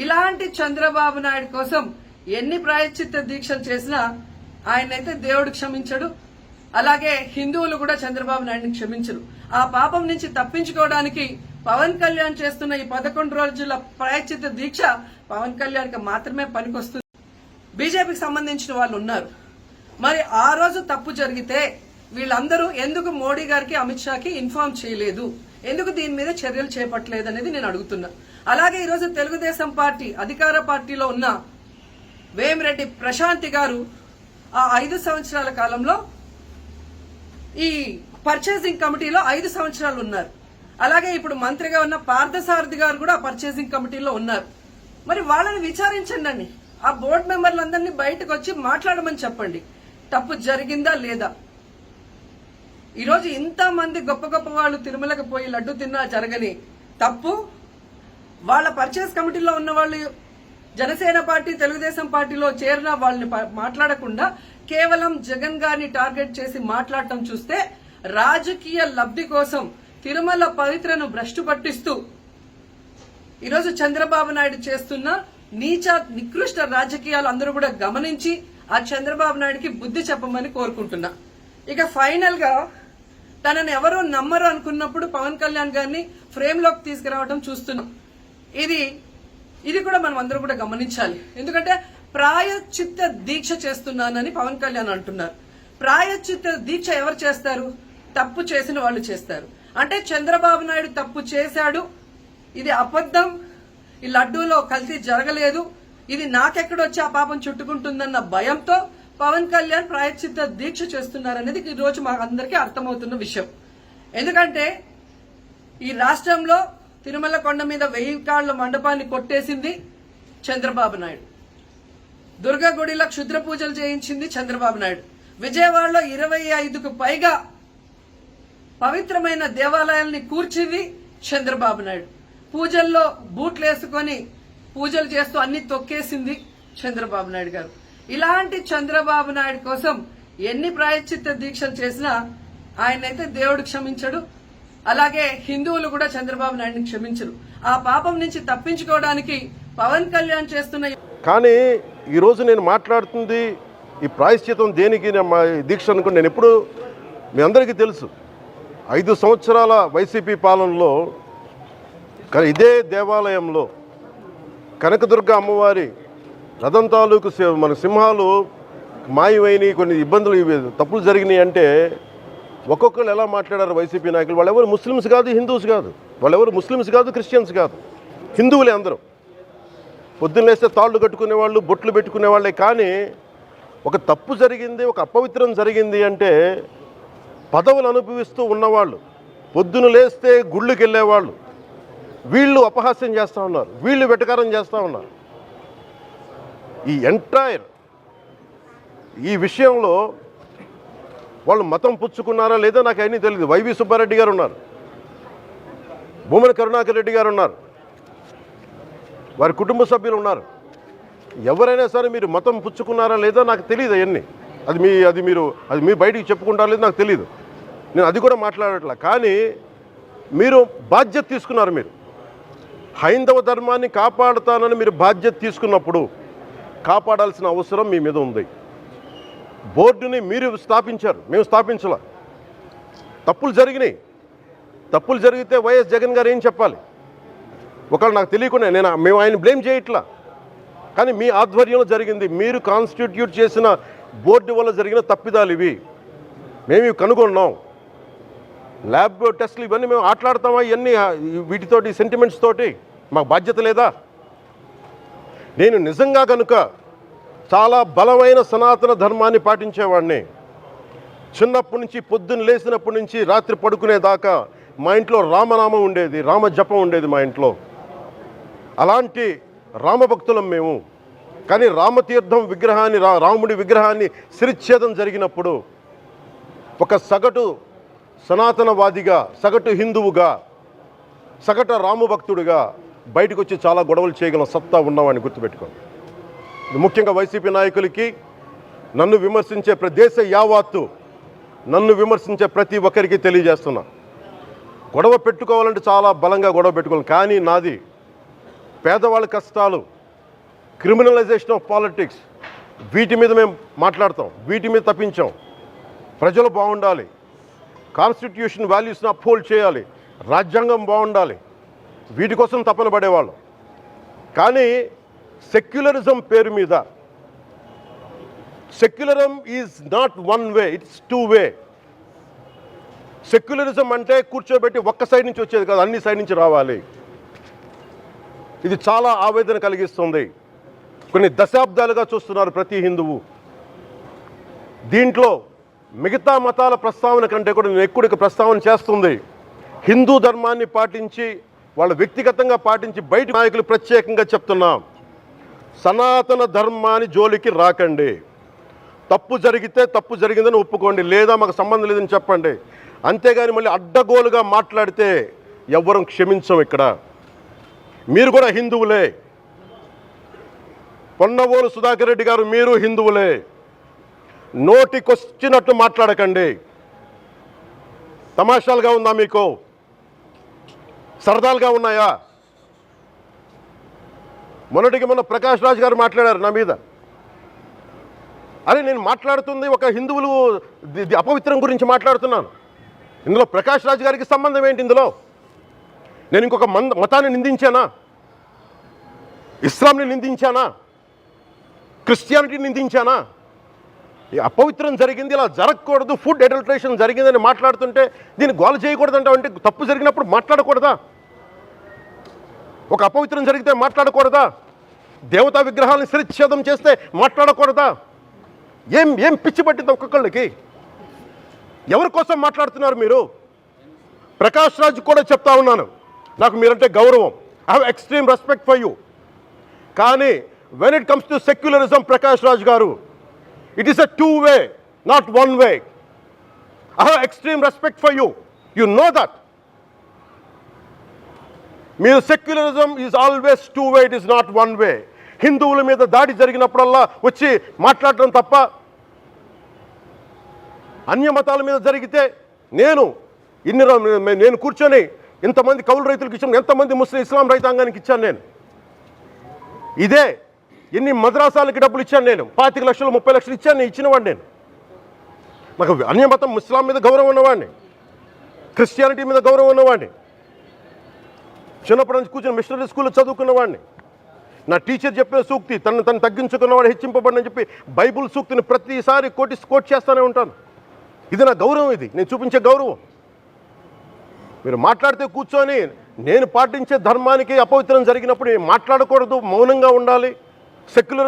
ఇలాంటి చంద్రబాబు నాయుడు కోసం ఎన్ని ప్రాయశ్చిత్త దీక్షలు చేసినా ఆయనైతే దేవుడు క్షమించడు. అలాగే హిందువులు కూడా చంద్రబాబు నాయుడిని క్షమించరు. ఆ పాపం నుంచి తప్పించుకోవడానికి పవన్ కళ్యాణ్ చేస్తున్న ఈ 11 రోజుల ప్రాయశ్చిత్త దీక్ష పవన్ కళ్యాణ్కి మాత్రమే పనికొస్తుంది. బీజేపీకి సంబంధించిన వాళ్ళు ఉన్నారు. మరి ఆ రోజు తప్పు జరిగితే వీళ్ళందరూ ఎందుకు మోడీ గారికి, అమిత్ షాకి ఇన్ఫార్మ్ చేయలేదు, ఎందుకు దీని మీద చర్యలు చేపట్టలేదు అనేది నేను అడుగుతున్నా. అలాగే ఈరోజు తెలుగుదేశం పార్టీ అధికార పార్టీలో ఉన్న వేమిరెడ్డి ప్రశాంతి గారు ఆ 5 సంవత్సరాల కాలంలో ఈ పర్చేసింగ్ కమిటీలో 5 సంవత్సరాలు ఉన్నారు. అలాగే ఇప్పుడు మంత్రిగా ఉన్న పార్థసారథి గారు కూడా పర్చేసింగ్ కమిటీలో ఉన్నారు. మరి వాళ్ళని విచారించండి. ఆ బోర్డు మెంబర్లందరినీ బయటకు వచ్చి మాట్లాడమని చెప్పండి. తప్పు జరిగిందా లేదా? ఈరోజు ఇంతమంది గొప్ప గొప్ప వాళ్ళు తిరుమలకు పోయి లడ్డు తిన్నా జరగని తప్పు వాళ్ళ పర్చేస్ కమిటీలో ఉన్న వాళ్ళు జనసేన పార్టీ, తెలుగుదేశం పార్టీలో చేరిన వాళ్ళని మాట్లాడకుండా కేవలం జగన్ గారిని టార్గెట్ చేసి మాట్లాడటం చూస్తే రాజకీయ లబ్ధి కోసం తిరుమల పవిత్రను భ్రష్టు పట్టిస్తూ ఈరోజు చంద్రబాబు నాయుడు చేస్తున్న నీచ నికృష్ట రాజకీయాలు అందరూ కూడా గమనించి ఆ చంద్రబాబు నాయుడికి బుద్ధి చెప్పమని కోరుకుంటున్నా. ఇక ఫైనల్ గా తనని ఎవరో నమ్మరు అనుకున్నప్పుడు పవన్ కళ్యాణ్ గారిని ఫ్రేమ్ లోకి తీసుకురావడం చూస్తున్నాం. ఇది కూడా మనం అందరూ కూడా గమనించాలి. ఎందుకంటే ప్రాయశ్చిత్త దీక్ష చేస్తున్నానని పవన్ కళ్యాణ్ అంటున్నారు. ప్రాయశ్చిత్త దీక్ష ఎవరు చేస్తారు? తప్పు చేసిన వాళ్ళు చేస్తారు. అంటే చంద్రబాబు నాయుడు తప్పు చేశాడు, ఇది అబద్ధం, ఈ లడ్డూలో కల్తీ జరగలేదు, ఇది నాకెక్కడొచ్చి ఆ పాపం చుట్టుకుంటుందన్న భయంతో పవన్ కళ్యాణ్ ప్రాయశ్చిత్త దీక్ష చేస్తున్నారనేది ఈ రోజు మాకు అందరికీ అర్థమవుతున్న విషయం. ఎందుకంటే ఈ రాష్ట్రంలో తిరుమల కొండ మీద 1000 కాళ్ల మండపాన్ని కొట్టేసింది చంద్రబాబు నాయుడు. దుర్గా గుడిలో క్షుద్ర పూజలు చేయించింది చంద్రబాబు నాయుడు. విజయవాడలో 25కు పైగా పవిత్రమైన దేవాలయాల్ని కూర్చింది చంద్రబాబు నాయుడు. పూజల్లో బూట్లు వేసుకొని పూజలు చేస్తూ అన్ని తొక్కేసింది చంద్రబాబు నాయుడు గారు. ఇలాంటి చంద్రబాబు నాయుడు కోసం ఎన్ని ప్రాయశ్చిత్త దీక్షలు చేసినా ఆయనైతే దేవుడు క్షమించడు. అలాగే హిందువులు కూడా చంద్రబాబు నాయుడిని క్షమించరు. ఆ పాపం నుంచి తప్పించుకోవడానికి పవన్ కళ్యాణ్ చేస్తున్న కానీ ఈరోజు నేను మాట్లాడుతుంది ఈ ప్రాయశ్చితం దేనికి దీక్ష అనుకుని నేను ఎప్పుడు మీ అందరికీ తెలుసు. 5 సంవత్సరాల వైసీపీ పాలనలో ఇదే దేవాలయంలో కనకదుర్గ అమ్మవారి రథం తాలూకు మన సింహాలు మాయమైనవి, కొన్ని ఇబ్బందులు తప్పులు జరిగినాయి అంటే ఒక్కొక్కరు ఎలా మాట్లాడారు వైసీపీ నాయకులు? వాళ్ళెవరు ముస్లిమ్స్ కాదు, హిందూస్ కాదు, వాళ్ళెవరు ముస్లిమ్స్ కాదు, క్రిస్టియన్స్ కాదు, హిందువులే అందరూ. పొద్దున్నేస్తే తాళ్ళు కట్టుకునే వాళ్ళు, బొట్లు పెట్టుకునే వాళ్ళే. కానీ ఒక తప్పు జరిగింది, ఒక అపవిత్రం జరిగింది అంటే పదవులు అనుభవిస్తూ ఉన్నవాళ్ళు, పొద్దున లేస్తే గుళ్ళకి వెళ్ళేవాళ్ళు, వీళ్ళు అపహాస్యం చేస్తూ ఉన్నారు, వీళ్ళు వెటకారం చేస్తూ ఉన్నారు. ఈ ఎంటైర్ ఈ విషయంలో వాళ్ళు మతం పుచ్చుకున్నారా లేదా నాకు అన్నీ తెలియదు. వైవి సుబ్బారెడ్డి గారు ఉన్నారు, భూమన కరుణాకర్ రెడ్డి గారు ఉన్నారు, వారి కుటుంబ సభ్యులు ఉన్నారు. ఎవరైనా సరే మీరు మతం పుచ్చుకున్నారా లేదా నాకు తెలియదు. అవన్నీ అది మీరు బయటికి చెప్పుకుంటారా లేదు నాకు తెలియదు. నేను అది కూడా మాట్లాడట్లా. కానీ మీరు బాధ్యత తీసుకున్నారు. మీరు హైందవ ధర్మాన్ని కాపాడుతానని మీరు బాధ్యత తీసుకున్నప్పుడు కాపాడాల్సిన అవసరం మీ మీద ఉంది. బోర్డుని మీరు స్థాపించారు, మేము స్థాపించలా. తప్పులు జరిగినాయి. తప్పులు జరిగితే వైఎస్ జగన్ గారు ఏం చెప్పాలి? ఒకవేళ నాకు తెలియకుండా మేము ఆయన బ్లేమ్ చేయట్లా. కానీ మీ ఆధ్వర్యంలో జరిగింది, మీరు కాన్స్టిట్యూట్ చేసిన బోర్డు వల్ల జరిగిన తప్పిదాలు ఇవి, మేము కనుగొన్నాం. ల్యాబ్ టెస్టులు ఇవన్నీ మేము ఆటలాడతామా? ఇవన్నీ వీటితోటి సెంటిమెంట్స్ తోటి మాకు బాధ్యత లేదా? నేను నిజంగా కనుక చాలా బలమైన సనాతన ధర్మాన్ని పాటించేవాడిని. చిన్నప్పటి నుంచి పొద్దున్న లేచినప్పటి నుంచి రాత్రి పడుకునేదాకా మా ఇంట్లో రామనామం ఉండేది, రామ జపం ఉండేది మా ఇంట్లో. అలాంటి రామభక్తులం మేము. కానీ రామతీర్థం విగ్రహాన్ని, రాముడి విగ్రహాన్ని శిరచ్ఛేదం జరిగినప్పుడు ఒక సగటు సనాతనవాదిగా, సగటు హిందువుగా, సగటు రామభక్తుడిగా బయటకు వచ్చి చాలా గొడవలు చేయగల సత్తా ఉన్నవాడిని గుర్తుపెట్టుకోండి. ముఖ్యంగా వైసీపీ నాయకులకి, నన్ను విమర్శించే దేశ యావత్తు నన్ను విమర్శించే ప్రతి ఒక్కరికి తెలియజేస్తున్నా, గొడవ పెట్టుకోవాలంటే చాలా బలంగా గొడవ పెట్టుకోవాలి. కానీ నాది పేదవాళ్ళ కష్టాలు, క్రిమినలైజేషన్ ఆఫ్ పాలిటిక్స్, వీటి మీద మేము మాట్లాడతాం, వీటి మీద తప్పించాం. ప్రజలు బాగుండాలి, కాన్స్టిట్యూషన్ వాల్యూస్ని అప్హోల్డ్ చేయాలి, రాజ్యాంగం బాగుండాలి, వీటి కోసం తపన పడేవాళ్ళం. కానీ సెక్యులరిజం పేరు మీద, secularism is not one way, it's two way. Secularism అంటే కూర్చోబెట్టి ఒక్క సైడ్ నుంచి వచ్చేది కాదు, అన్ని సైడ్ నుంచి రావాలి. ఇది చాలా ఆవేదన కలిగిస్తుంది. కొన్ని దశాబ్దాలుగా చూస్తున్నారు ప్రతి హిందువు. దీంట్లో మిగతా మతాల ప్రస్తావన కంటే కూడా నేను ఎక్కువ ప్రస్తావన చేస్తుంది హిందూ ధర్మాన్ని పాటించి, వాళ్ళ వ్యక్తిగతంగా పాటించి బయట నాయకులు ప్రత్యేకంగా చెప్తున్నాం, సనాతన ధర్మాన్ని జోలికి రాకండి. తప్పు జరిగితే తప్పు జరిగిందని ఒప్పుకోండి, లేదా మాకు సంబంధం లేదని చెప్పండి. అంతేగాని మళ్ళీ అడ్డగోలుగా మాట్లాడితే ఎవ్వరం క్షమించం. ఇక్కడ మీరు కూడా హిందువులే, పొన్నవోలు సుధాకర్ రెడ్డి గారు మీరు హిందువులే. నోటికొచ్చినట్టు మాట్లాడకండి. తమాషాలుగా ఉందా మీకు? సరదాలుగా ఉన్నాయా? మొన్నటికి మొన్న ప్రకాష్ రాజ్ గారు మాట్లాడారు నా మీద. అరే నేను మాట్లాడుతుంది ఒక హిందువులు అపవిత్రం గురించి మాట్లాడుతున్నాను. ఇందులో ప్రకాష్ రాజ్ గారికి సంబంధం ఏంటి? ఇందులో నేను ఇంకొక మతాన్ని నిందించానా? ఇస్లాంని నిందించానా? క్రిస్టియానిటీని నిందించానా? ఈ అపవిత్రం జరిగింది, ఇలా జరగకూడదు, ఫుడ్ అడల్ట్రేషన్ జరిగిందని మాట్లాడుతుంటే దీన్ని గోల చేయకూడదంట. అంటే తప్పు జరిగినప్పుడు మాట్లాడకూడదా? ఒక అపవిత్రం జరిగితే మాట్లాడకూడదా? దేవతా విగ్రహాలను శిరచ్ఛేదం చేస్తే మాట్లాడకూడదా? ఏం ఏం పిచ్చి పట్టింది ఒక్కొక్కళ్ళకి? ఎవరి కోసం మాట్లాడుతున్నారు మీరు? ప్రకాష్ రాజ్ కూడా చెప్తా ఉన్నాను, నాకు మీరంటే గౌరవం, I have extreme respect for you. కానీ when it comes to secularism, Prakash Raj garu, it is a two way, not one way. I have extreme respect for you, you know that. Mere secularism is always two way, it is not one way. హిందువుల మీద దాడి జరిగినప్పుడల్లా వచ్చి మాట్లాడడం తప్ప, అన్య మతాల మీద జరిగితే నేను కూర్చొని ఇంతమంది కౌలు రైతులకు ఇచ్చాను, ఎంతమంది ముస్లిం ఇస్లాం రైతాంగానికి ఇచ్చాను నేను. ఇదే ఎన్ని మద్రాసాలకి డబ్బులు ఇచ్చాను నేను, 25 లక్షలు 30 లక్షలు ఇచ్చాను, నేను ఇచ్చినవాడిని. నేను నాకు అన్యమతం ఇస్లాం మీద గౌరవం ఉన్నవాడిని, క్రిస్టియానిటీ మీద గౌరవం ఉన్నవాడిని, చిన్నప్పటి నుంచి కూర్చొని మిషనరీ స్కూల్లో చదువుకున్నవాడిని. నా టీచర్ చెప్పిన సూక్తి, తను తగ్గించుకున్నవాడు హెచ్చింపబడినని చెప్పి బైబుల్ సూక్తిని ప్రతిసారి కోట్ చేస్తూనే ఉంటాను. ఇది నా గౌరవం, ఇది నేను చూపించే గౌరవం. మీరు మాట్లాడితే కూర్చొని నేను పాటించే ధర్మానికి అపవిత్రం జరిగినప్పుడు మాట్లాడకూడదు, మౌనంగా ఉండాలి. సెక్యులర్